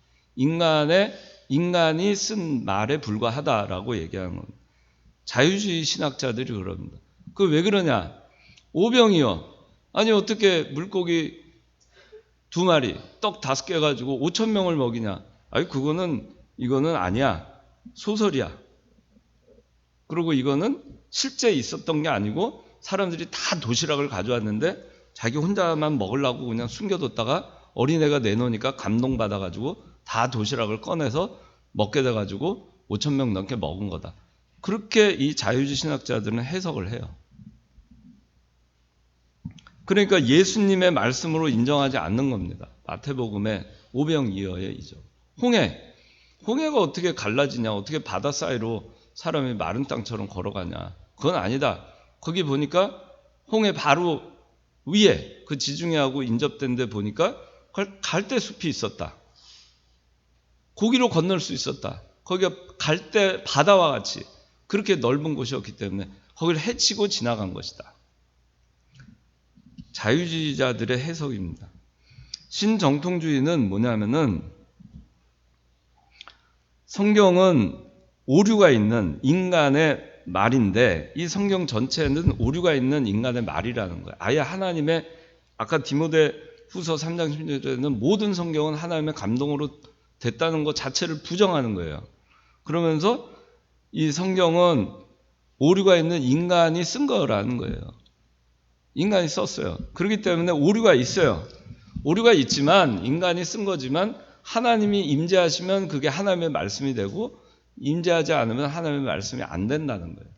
인간이 쓴 말에 불과하다라고 얘기하는 겁니다. 자유주의 신학자들이 그럽니다. 그 왜 그러냐? 오병이어. 아니 어떻게 물고기 2마리, 떡 5개 가지고 5,000명을 먹이냐? 아니 이거는 아니야. 소설이야. 그리고 이거는 실제 있었던 게 아니고 사람들이 다 도시락을 가져왔는데 자기 혼자만 먹으려고 그냥 숨겨뒀다가 어린애가 내놓으니까 감동받아가지고 다 도시락을 꺼내서 먹게 돼가지고 5,000명 넘게 먹은 거다. 그렇게 이 자유주의 신학자들은 해석을 해요. 그러니까 예수님의 말씀으로 인정하지 않는 겁니다. 마태복음의 오병이어의 이죠. 홍해가 어떻게 갈라지냐, 어떻게 바다 사이로 사람이 마른 땅처럼 걸어가냐. 그건 아니다. 거기 보니까 홍해 바로 위에 그 지중해하고 인접된 데 보니까 갈대숲이 있었다. 고기로 건널 수 있었다. 거기가 갈대 바다와 같이 그렇게 넓은 곳이었기 때문에 거기를 헤치고 지나간 것이다. 자유주의자들의 해석입니다. 신정통주의는 뭐냐면은 성경은 오류가 있는 인간의 말인데 이 성경 전체는 오류가 있는 인간의 말이라는 거예요. 아예 하나님의, 아까 디모데 후서 3장 16절에는 모든 성경은 하나님의 감동으로 됐다는 것 자체를 부정하는 거예요. 그러면서 이 성경은 오류가 있는 인간이 쓴 거라는 거예요. 인간이 썼어요. 그렇기 때문에 오류가 있어요. 오류가 있지만 인간이 쓴 거지만 하나님이 임재하시면 그게 하나님의 말씀이 되고 임재하지 않으면 하나님의 말씀이 안 된다는 거예요.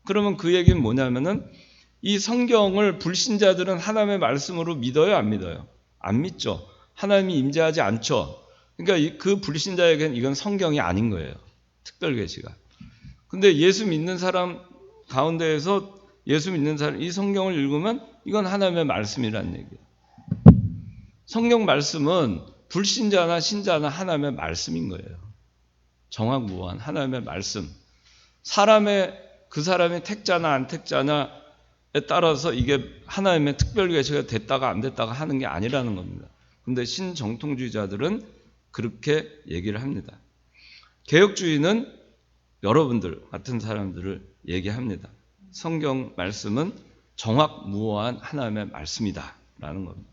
그러면 그 얘기는 뭐냐면은 이 성경을 불신자들은 하나님의 말씀으로 믿어요, 안 믿어요? 안 믿죠. 하나님이 임재하지 않죠. 그러니까 그 불신자에게는 이건 성경이 아닌 거예요. 특별계시가. 근데 예수 믿는 사람 가운데에서 예수 믿는 사람 이 성경을 읽으면 이건 하나님의 말씀이라는 얘기예요. 성경 말씀은 불신자나 신자나 하나님의 말씀인 거예요. 정확무한 하나님의 말씀. 그 사람이 택자나 안 택자냐에 따라서 이게 하나님의 특별계시가 됐다가 안 됐다가 하는 게 아니라는 겁니다. 근데 신정통주의자들은 그렇게 얘기를 합니다. 개혁주의는 여러분들 같은 사람들을 얘기합니다. 성경 말씀은 정확무한 하나님의 말씀이다 라는 겁니다.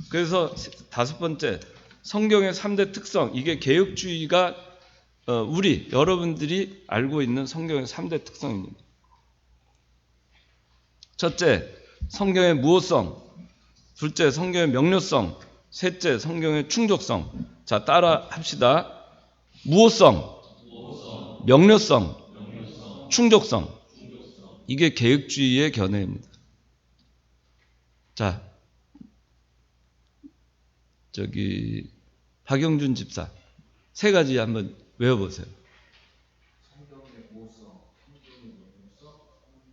그래서 5번째, 성경의 3대 특성, 이게 개혁주의가 여러분들이 알고 있는 성경의 3대 특성입니다. 첫째, 성경의 무호성. 둘째, 성경의 명료성. 셋째, 성경의 충족성. 자, 따라 합시다. 무호성, 명료성, 충족성. 이게 개혁주의의 견해입니다. 자, 박영준 집사, 세 가지 한번 외워보세요. 성경의 무호성, 성경의 명료성,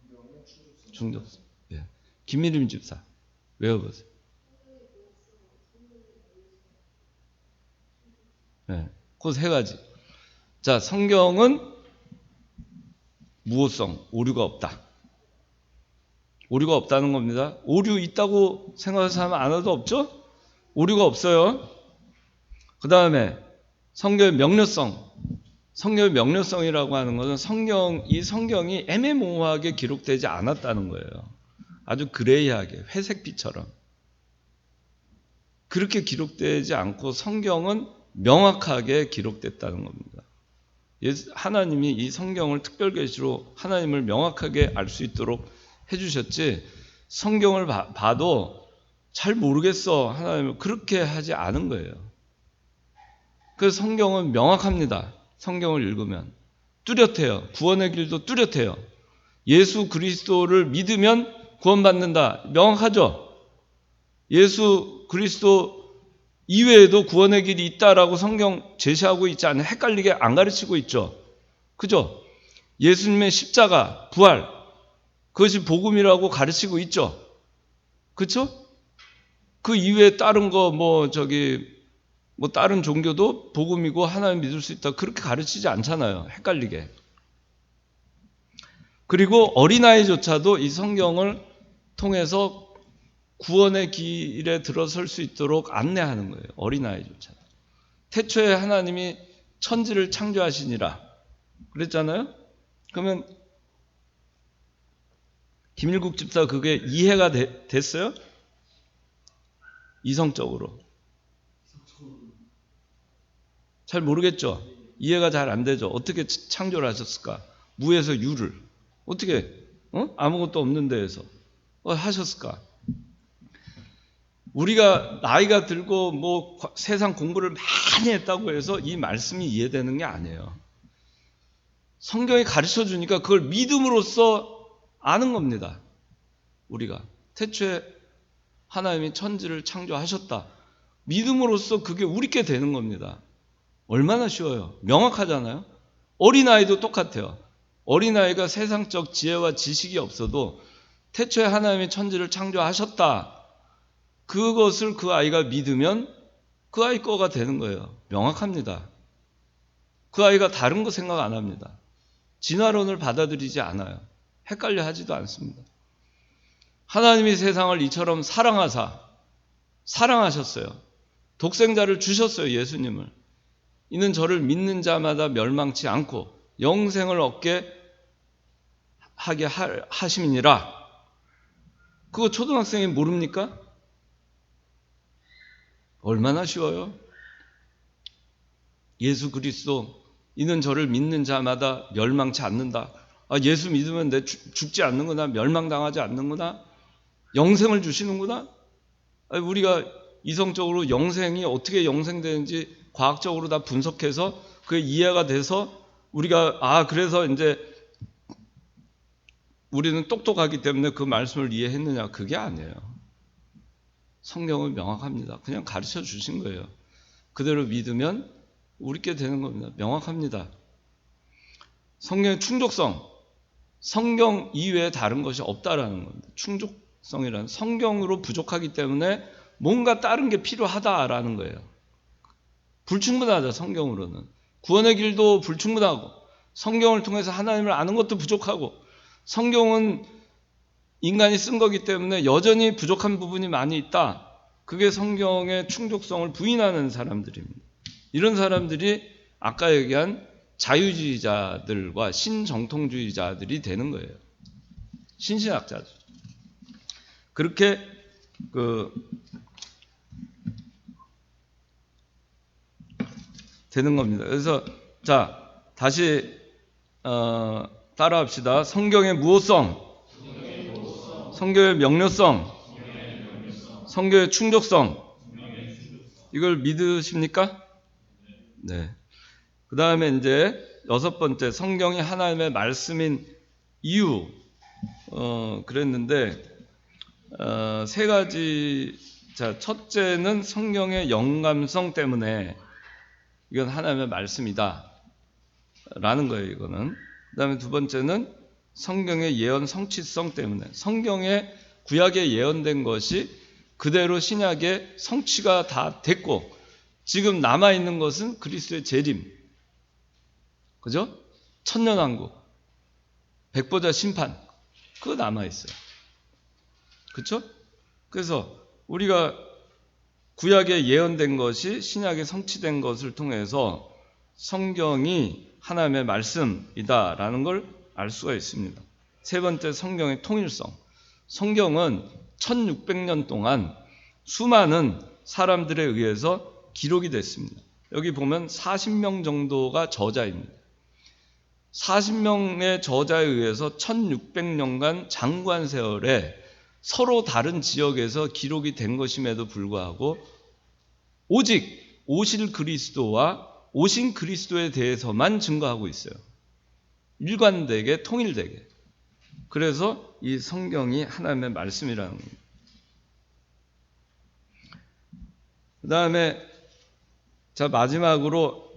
성경의 충족성. 충족성. 예. 김미림 집사, 외워보세요. 네, 그 세 가지. 자, 성경은 무호성, 오류가 없다. 오류가 없다는 겁니다. 오류 있다고 생각해서 하면 안 해도 없죠? 오류가 없어요. 그 다음에 성경의 명료성. 성경의 명료성이라고 하는 것은 이 성경이 애매모호하게 기록되지 않았다는 거예요. 아주 그레이하게, 회색빛처럼. 그렇게 기록되지 않고 성경은 명확하게 기록됐다는 겁니다. 하나님이 이 성경을 특별계시로 하나님을 명확하게 알 수 있도록 해주셨지, 성경을 봐도 잘 모르겠어 하나님을 그렇게 하지 않은 거예요. 그래서 성경은 명확합니다. 성경을 읽으면 뚜렷해요. 구원의 길도 뚜렷해요. 예수 그리스도를 믿으면 구원받는다. 명확하죠? 예수 그리스도 이외에도 구원의 길이 있다라고 성경 제시하고 있지 않아요. 헷갈리게 안 가르치고 있죠. 그죠? 예수님의 십자가, 부활, 그것이 복음이라고 가르치고 있죠. 그렇죠? 그 이외에 다른 거 다른 종교도 복음이고 하나님 믿을 수 있다 그렇게 가르치지 않잖아요. 헷갈리게. 그리고 어린아이조차도 이 성경을 통해서 구원의 길에 들어설 수 있도록 안내하는 거예요. 어린아이조차도. 태초에 하나님이 천지를 창조하시니라 그랬잖아요. 그러면 김일국 집사 그게 이해가 됐어요? 이성적으로. 잘 모르겠죠? 이해가 잘 안 되죠? 어떻게 창조를 하셨을까? 무에서 유를. 어떻게, 아무것도 없는 데에서 하셨을까? 우리가 나이가 들고 세상 공부를 많이 했다고 해서 이 말씀이 이해되는 게 아니에요. 성경이 가르쳐 주니까 그걸 믿음으로써 아는 겁니다. 우리가. 태초에 하나님이 천지를 창조하셨다. 믿음으로써 그게 우리께 되는 겁니다. 얼마나 쉬워요. 명확하잖아요. 어린아이도 똑같아요. 어린아이가 세상적 지혜와 지식이 없어도 태초에 하나님이 천지를 창조하셨다. 그것을 그 아이가 믿으면 그 아이 거가 되는 거예요. 명확합니다. 그 아이가 다른 거 생각 안 합니다. 진화론을 받아들이지 않아요. 헷갈려 하지도 않습니다. 하나님이 세상을 이처럼 사랑하셨어요. 독생자를 주셨어요. 예수님을. 이는 저를 믿는 자마다 멸망치 않고 영생을 얻게 하게 하심이니라. 그거 초등학생이 모릅니까? 얼마나 쉬워요? 예수 그리스도 이는 저를 믿는 자마다 멸망치 않는다. 예수 믿으면 내 죽지 않는구나. 멸망당하지 않는구나. 영생을 주시는구나. 우리가 이성적으로 영생이 어떻게 영생되는지 과학적으로 다 분석해서 그게 이해가 돼서 우리가 그래서 이제 우리는 똑똑하기 때문에 그 말씀을 이해했느냐. 그게 아니에요. 성경은 명확합니다. 그냥 가르쳐 주신 거예요. 그대로 믿으면 우리께 되는 겁니다. 명확합니다. 성경의 충족성. 성경 이외에 다른 것이 없다라는 겁니다. 충족성이라는 성경으로 부족하기 때문에 뭔가 다른 게 필요하다라는 거예요. 불충분하다. 성경으로는. 구원의 길도 불충분하고 성경을 통해서 하나님을 아는 것도 부족하고 성경은 인간이 쓴 거기 때문에 여전히 부족한 부분이 많이 있다. 그게 성경의 충족성을 부인하는 사람들입니다. 이런 사람들이 아까 얘기한 자유주의자들과 신정통주의자들이 되는 거예요. 신신학자들. 그렇게 되는 겁니다. 그래서 자 다시 따라합시다. 성경의 무호성, 성경의 명료성, 성경의 충족성. 이걸 믿으십니까? 네. 그 다음에 이제 6번째, 성경이 하나님의 말씀인 이유. 그랬는데, 3가지. 자, 첫째는 성경의 영감성 때문에 이건 하나님의 말씀이다. 라는 거예요, 이거는. 그 다음에 2번째는 성경의 예언 성취성 때문에. 성경에 구약에 예언된 것이 그대로 신약에 성취가 다 됐고, 지금 남아있는 것은 그리스도의 재림. 그죠? 천년왕국, 백보자 심판, 그거 남아있어요. 그렇죠? 그래서 우리가 구약에 예언된 것이 신약에 성취된 것을 통해서 성경이 하나님의 말씀이다라는 걸 알 수가 있습니다. 3번째, 성경의 통일성. 성경은 1600년 동안 수많은 사람들에 의해서 기록이 됐습니다. 여기 보면 40명 정도가 저자입니다. 40명의 저자에 의해서 1600년간 장구한 세월에 서로 다른 지역에서 기록이 된 것임에도 불구하고 오직 오실 그리스도와 오신 그리스도에 대해서만 증거하고 있어요. 일관되게 통일되게. 그래서 이 성경이 하나님의 말씀이라는 겁니다. 그 다음에 자 마지막으로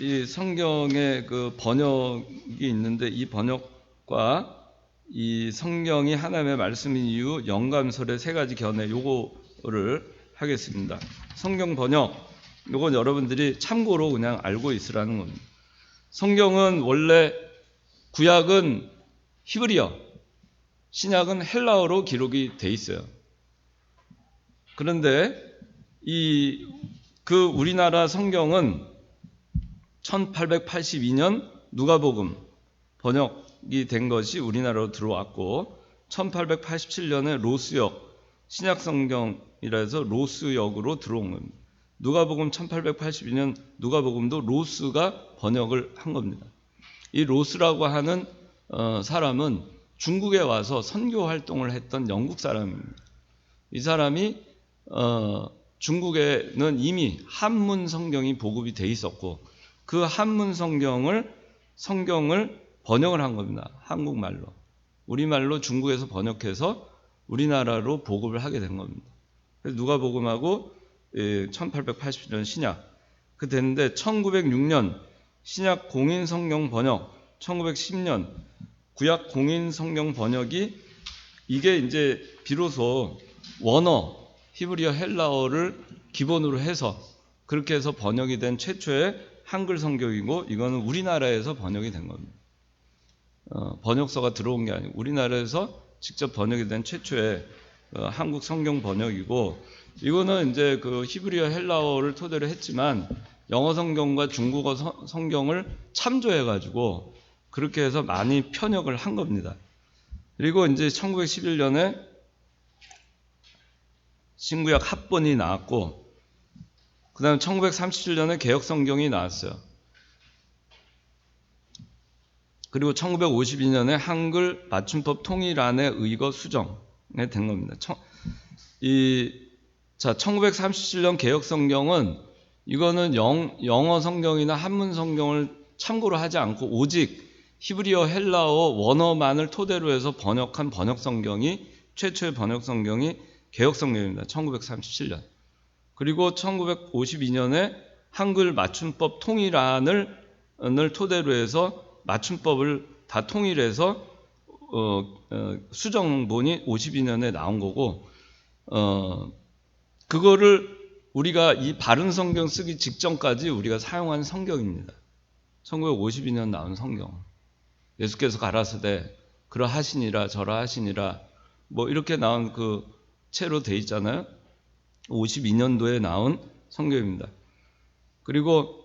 이 성경의 그 번역이 있는데 이 번역과 이 성경이 하나님의 말씀인 이유 영감설의 3가지 견해 요거를 하겠습니다. 성경 번역 요건 여러분들이 참고로 그냥 알고 있으라는 겁니다. 성경은 원래 구약은 히브리어, 신약은 헬라어로 기록이 돼 있어요. 그런데 그 우리나라 성경은 1882년 누가복음 번역이 된 것이 우리나라로 들어왔고 1887년에 로스역 신약성경이라 해서 로스역으로 들어온 겁니다. 누가복음 1882년 누가복음도 로스가 번역을 한 겁니다. 이 로스라고 하는 사람은 중국에 와서 선교 활동을 했던 영국 사람입니다. 이 사람이 중국에는 이미 한문 성경이 보급이 돼 있었고 그 한문 성경을 번역을 한 겁니다. 한국말로. 우리말로 중국에서 번역해서 우리나라로 보급을 하게 된 겁니다. 그래서 누가복음하고 1880년 신약 그 됐는데 1906년 신약 공인 성경 번역, 1910년 구약 공인 성경 번역이 이게 이제 비로소 원어 히브리어 헬라어를 기본으로 해서 그렇게 해서 번역이 된 최초의 한글 성경이고 이거는 우리나라에서 번역이 된 겁니다. 번역서가 들어온 게 아니고 우리나라에서 직접 번역이 된 최초의 한국 성경 번역이고 이거는 이제 그 히브리어 헬라어를 토대로 했지만 영어 성경과 중국어 성경을 참조해 가지고 그렇게 해서 많이 편역을 한 겁니다. 그리고 이제 1911년에 신구약 합본이 나왔고 그 다음에 1937년에 개혁성경이 나왔어요. 그리고 1952년에 한글 맞춤법 통일안에 의거 수정이 된 겁니다. 1937년 개혁성경은 이거는 영어 성경이나 한문 성경을 참고로 하지 않고 오직 히브리어 헬라어 원어만을 토대로 해서 번역한 번역성경이 최초의 번역성경이 개혁성경입니다. 1937년. 그리고 1952년에 한글 맞춤법 통일안을 토대로 해서 맞춤법을 다 통일해서 수정본이 52년에 나온 거고 그거를 우리가 이 바른 성경 쓰기 직전까지 우리가 사용한 성경입니다. 1952년 나온 성경. 예수께서 가라사대 그러하시니라 저러하시니라 뭐 이렇게 나온 그 채로 돼 있잖아요. 52년도에 나온 성경입니다. 그리고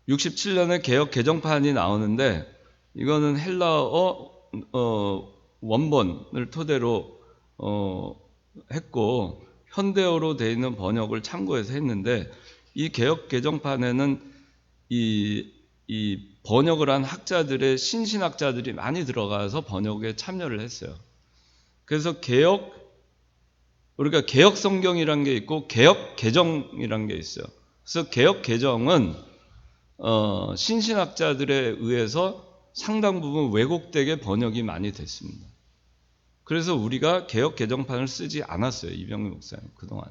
67년에 개역 개정판이 나오는데 이거는 헬라어 원본을 토대로 했고 현대어로 되어 있는 번역을 참고해서 했는데 이 개역 개정판에는 이 번역을 한 학자들의 신신학자들이 많이 들어가서 번역에 참여를 했어요. 그래서 우리가 개역 성경이란 게 있고 개역 개정이란 게 있어요. 그래서 개역 개정은 신신학자들에 의해서 상당 부분 왜곡되게 번역이 많이 됐습니다. 그래서 우리가 개역 개정판을 쓰지 않았어요. 이병규 목사님 그동안.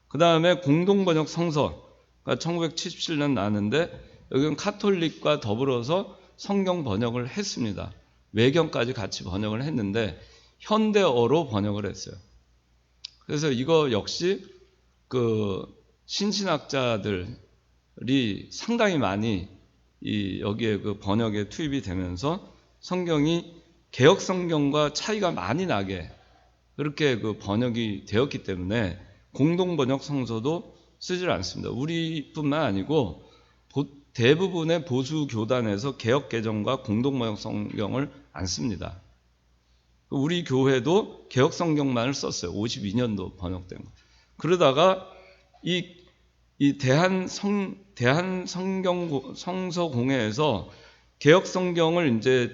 그 다음에 공동번역 성서가 1977년 나왔는데 여기는 카톨릭과 더불어서 성경 번역을 했습니다. 외경까지 같이 번역을 했는데 현대어로 번역을 했어요. 그래서 이거 역시 그 신신학자들이 상당히 많이 여기에 그 번역에 투입이 되면서 성경이 개역 성경과 차이가 많이 나게 그렇게 그 번역이 되었기 때문에 공동 번역 성서도 쓰질 않습니다. 우리뿐만 아니고 대부분의 보수 교단에서 개역 개정과 공동 번역 성경을 안 씁니다. 우리 교회도 개역 성경만을 썼어요. 52년도 번역된 거. 그러다가 이 대한 성경 성서공회에서 개역 성경을 이제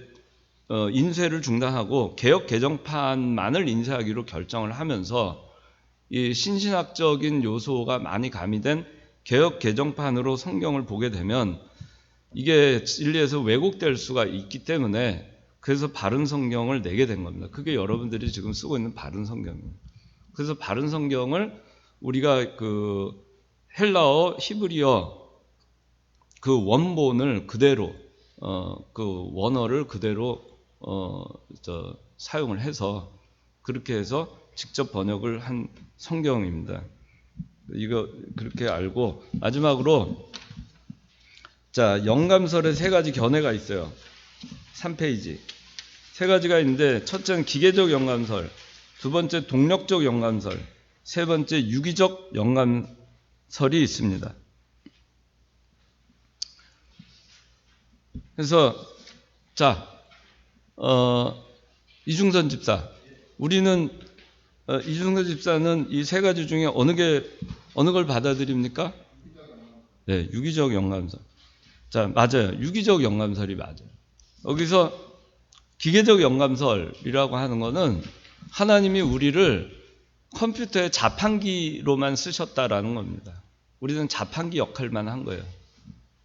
인쇄를 중단하고 개역 개정판만을 인쇄하기로 결정을 하면서 이 신신학적인 요소가 많이 가미된 개역 개정판으로 성경을 보게 되면 이게 진리에서 왜곡될 수가 있기 때문에 그래서 바른 성경을 내게 된 겁니다. 그게 여러분들이 지금 쓰고 있는 바른 성경입니다. 그래서 바른 성경을 우리가 그 헬라어, 히브리어 그 원본을 그대로 그 원어를 그대로 사용을 해서 그렇게 해서 직접 번역을 한 성경입니다. 이거 그렇게 알고 마지막으로 자 영감설에 세 가지 견해가 있어요. 3페이지 세 가지가 있는데 첫째는 기계적 영감설, 두 번째 동력적 영감설, 세 번째 유기적 영감설이 있습니다. 그래서 자 이중선 집사 우리는 이중선 집사는 이 세 가지 중에 어느 걸 받아들입니까? 네, 유기적 영감설. 자, 맞아요. 유기적 영감설이 맞아요. 여기서 기계적 영감설이라고 하는 거는 하나님이 우리를 컴퓨터의 자판기로만 쓰셨다라는 겁니다. 우리는 자판기 역할만 한 거예요.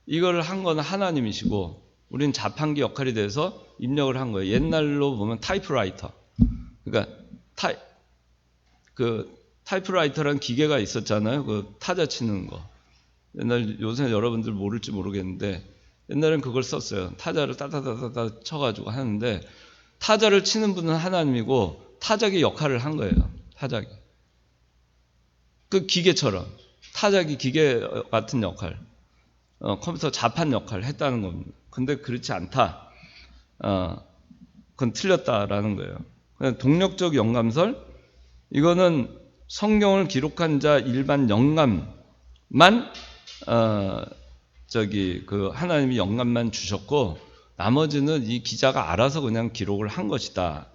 이걸 한 건 하나님이시고 우리는 자판기 역할이 돼서 입력을 한 거예요. 옛날로 보면 타이프라이터. 그러니까 타이프라이터라는 기계가 있었잖아요. 그 타자 치는 거. 요새 여러분들 모를지 모르겠는데 옛날엔 그걸 썼어요. 타자를 따다다다다 쳐가지고 하는데 타자를 치는 분은 하나님이고 타자기 역할을 한 거예요. 타자기. 그 기계처럼 타자기 기계 같은 역할, 컴퓨터 자판 역할을 했다는 겁니다. 근데 그렇지 않다. 그건 틀렸다라는 거예요. 동력적 영감설 이거는 성경을 기록한 자 일반 영감만 그 하나님이 영감만 주셨고 나머지는 이 기자가 알아서 그냥 기록을 한 것이다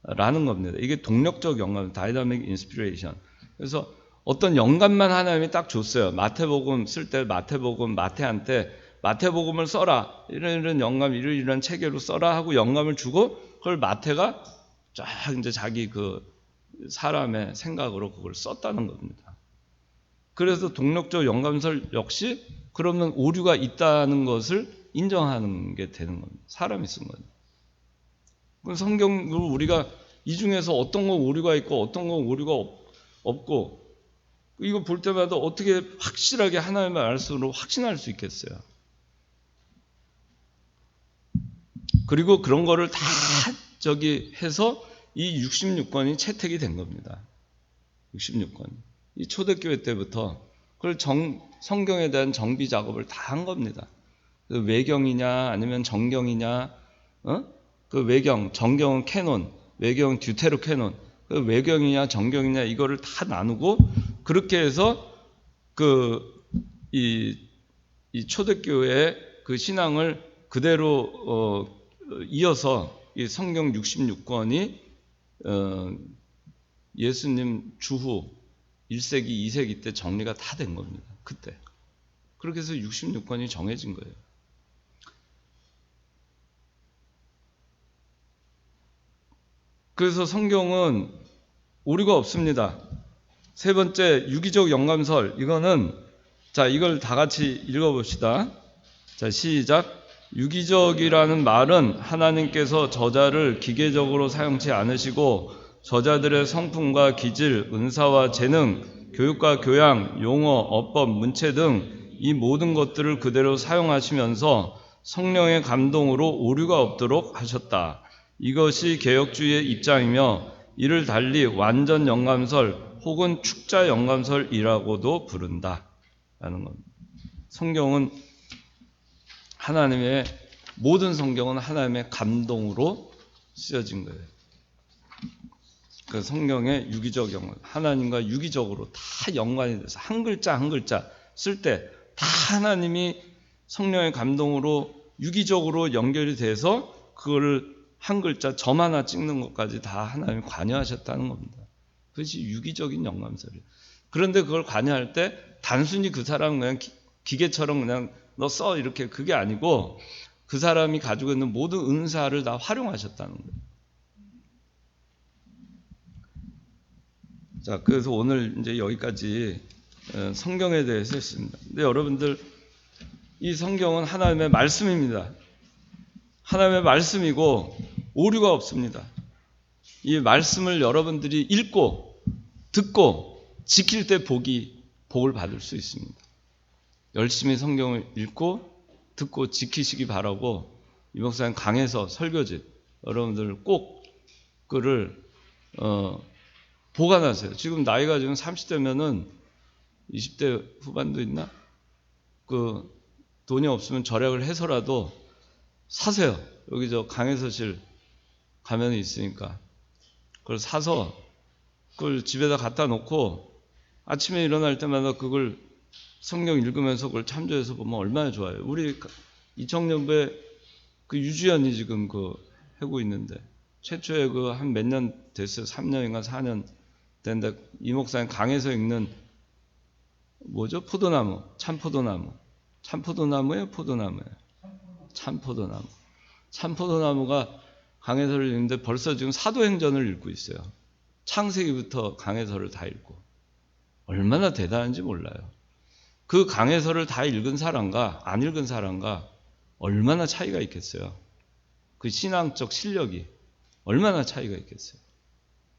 라는 겁니다. 이게 동력적 영감, 다이나믹 인스피레이션. 그래서 어떤 영감만 하나님이 딱 줬어요. 마태복음 쓸 때 마태복음 마태한테 마태복음을 써라. 이런 영감 이런 체계로 써라 하고 영감을 주고 그걸 마태가 쫙 이제 자기 그 사람의 생각으로 그걸 썼다는 겁니다. 그래서 동력적 영감설 역시 그러면 오류가 있다는 것을 인정하는 게 되는 겁니다. 사람이 쓴 거죠. 성경을 우리가 이 중에서 어떤 건 오류가 있고 어떤 건 오류가 없고 이거 볼 때마다 어떻게 확실하게 하나님의 말씀으로 확신할 수 있겠어요. 그리고 그런 거를 다 해서 이 66권이 채택이 된 겁니다. 66권. 이 초대교회 때부터 그걸 성경에 대한 정비 작업을 다 한 겁니다. 그 외경이냐 아니면 정경이냐, 그 외경, 정경은 캐논, 외경은 듀테로 캐논, 그 외경이냐 정경이냐 이거를 다 나누고 그렇게 해서 이 초대교회의 그 신앙을 그대로 이어서 이 성경 66권이 예수님 주후 1세기, 2세기 때 정리가 다 된 겁니다. 그때. 그렇게 해서 66권이 정해진 거예요. 그래서 성경은 오류가 없습니다. 세 번째, 유기적 영감설. 이거는, 자, 이걸 다 같이 읽어봅시다. 자, 시작. 유기적이라는 말은 하나님께서 저자를 기계적으로 사용치 않으시고 저자들의 성품과 기질, 은사와 재능, 교육과 교양, 용어, 어법, 문체 등 이 모든 것들을 그대로 사용하시면서 성령의 감동으로 오류가 없도록 하셨다. 이것이 개혁주의의 입장이며 이를 달리 완전 영감설 혹은 축자 영감설이라고도 부른다. 라는 겁니다. 성경은 모든 성경은 하나님의 감동으로 쓰여진 거예요. 그 성경의 유기적 연관, 하나님과 유기적으로 다 연관이 돼서 한 글자 한 글자 쓸 때 다 하나님이 성령의 감동으로 유기적으로 연결이 돼서 그거를 한 글자 점 하나 찍는 것까지 다 하나님이 관여하셨다는 겁니다. 그것이 유기적인 영감설이에요. 그런데 그걸 관여할 때 단순히 그 사람은 그냥 기계처럼 그냥 너 써 이렇게 그게 아니고 그 사람이 가지고 있는 모든 은사를 다 활용하셨다는 거예요. 자, 그래서 오늘 이제 여기까지 성경에 대해서 했습니다. 근데 여러분들, 이 성경은 하나님의 말씀입니다. 하나님의 말씀이고 오류가 없습니다. 이 말씀을 여러분들이 읽고 듣고 지킬 때 복을 받을 수 있습니다. 열심히 성경을 읽고 듣고 지키시기 바라고, 이 목사님 강해서 설교집 여러분들 꼭 그를 보관하세요. 지금 나이가 지금 30대면은 20대 후반도 있나? 그 돈이 없으면 절약을 해서라도 사세요. 여기 저 강해서실 가면이 있으니까 그걸 사서 그걸 집에다 갖다 놓고 아침에 일어날 때마다 그걸 성경 읽으면서 그걸 참조해서 보면 얼마나 좋아요. 우리 이청년부에 그 유주연이 지금 그 하고 있는데 최초에 그 한 몇 년 됐어요. 3년인가 4년 된데 이 목사님 강해서 읽는 뭐죠? 포도나무, 참포도나무. 참포도나무예요? 포도나무예요? 참포도나무. 참포도나무가 강해서를 읽는데 벌써 지금 사도행전을 읽고 있어요. 창세기부터 강해서를 다 읽고. 얼마나 대단한지 몰라요. 그 강해서를 다 읽은 사람과 안 읽은 사람과 얼마나 차이가 있겠어요. 그 신앙적 실력이 얼마나 차이가 있겠어요.